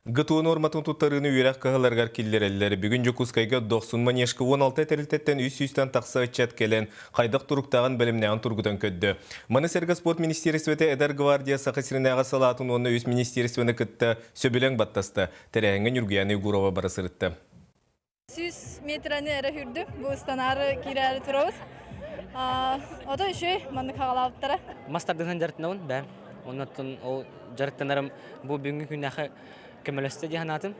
Гытуы норматын туттарыны үйрәк кағыларғар келдерелері бүгін Жокускайға 90 манешкі 16 тәрілтеттен үс-үстен тақсы өтчат келен қайдақ тұруқтағын білімнеғін тұрғыдан көдді. Маны Серга спорт министерстветі Эдар Гвардия сақысырынағы салатын оны үс министерствені күтті сөбілен баттасты. Тәрәңін үргияны Гурова барысырытты. 100 метраны әрі хүрді, бұл станары керәрі тұрауыз. Ода үші маңды қағалауыттары. Мастардығын жарықтынауын бәр. Оннаттың ол жарықтанарым бұл бүгінгі күннәқі кемелесте диханатым.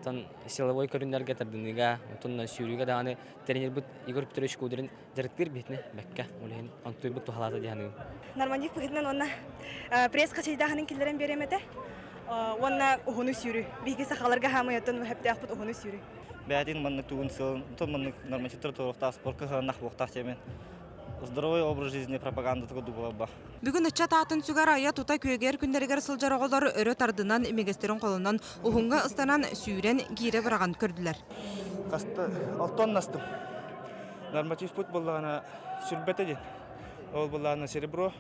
Тан силовой көріндер кетірдініға, онтоннан сүйріға дағаны тренер бұд Игорь Петрович Кудырын жарықтыр бетіне бәкке. Олайын антуй бұд тұхалаты диханығын. Нормандик бұғытынан онна пресс қачайдағының келдерін береметі. Онна ұғыны сүйрі. Бейгі сақаларға хамайатын өхепті ақпыт ұғыны сүйрі. Бәдин маннык тугун сыл, то маннык нормативтер торохта спортка ханах вохтах темен. Здоровый образ жизни пропаганда тугу дуба. Бүгін үтча таатын сүгар ая тута көйгер күндерігер сылжарағылар өрі тардынан емегестерін қолынан ұғынға ұстанан сүйрен гире біраған көрділер. Қасты алтон настым. Норматив путь болағына сүрбеті ден. Ол болағына серебро,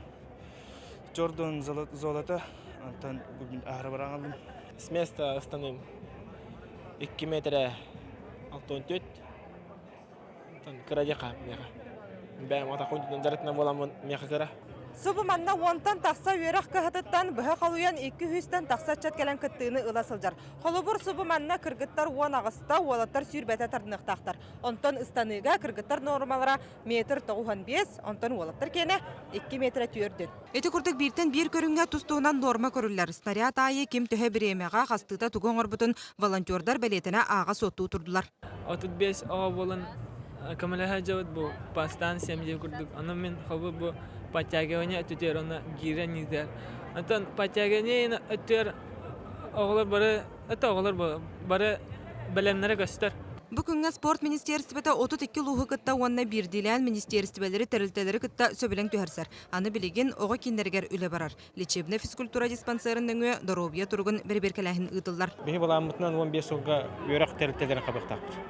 Джордан золота, антан бүгін ағыры біраған алдым. С места остановим 2 метра алтон төт. Кырадеқа меха. Бәм атақундың жарытына боламын меха кыра. Сұбы манна онтан тақса үйерақ көхатыттан бұға қалуян 200-тен тақса чат кәлін күттіғіні ұла сылжар. Қолыбыр сұбы манна кіргіттар уан ағыста уалаттар сүйірбәті тардынықтақтар. Онтан ұстаныға кіргіттар нормалара метр 95, онтан уалаттар кені 2 метр түйірдін. Эти күрдік біртен бір көрінге тұстуынан норма көрілер. Снаряд айы кем түхе біремеға қастыта түгін ғырбытын волонтердар бәлетіне аға сотту тұрдылар. 35 аға болын камалаға жауыд бұл пастан семде күрдік. Анам мен қабы бұл подтягивание өтер, оны гирен низер. Антон подтягивание өтер оғылар бары бәлемнері көстер. Бүгінгі спорт министерстветі 32 луғы күтті онына бірдейлен министерствелері тәрілтелері күтті сөбілің түйерсер. Аны білеген оғы кендергер үлі барар. Лечебне физкультура диспансерінің өе дорубия тұрғын бір-бір ұтылар. Бейі боламытынан 15 жылға өрақ тәрілтелері қабықтақтыр.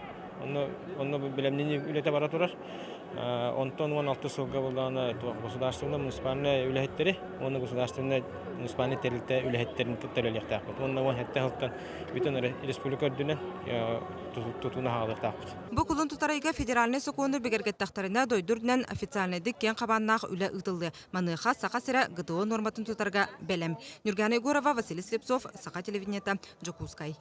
Оны білемнені үлеті бара тұрар. Онтон 16 жылға болағына государственный муниципальный үләхеттері, оны государственный муниципальный тәрілті үләхеттерін тәрілектақпыд. Оны хәтті ғылттан бүтін республика үрдінен тұтуына ғалықтақпыд. Бұл күлін тұтарайға федеральный соқуынды бігергеттақтарына дойдырдынан официальныйдық кен қабаннақ үлі ұтылды. Маныға сақа сірі ғытуы норматын тұтарға бәлем. Нюргана Егорова, Василий Слепцов, Сақа телевидениета, Жокускай.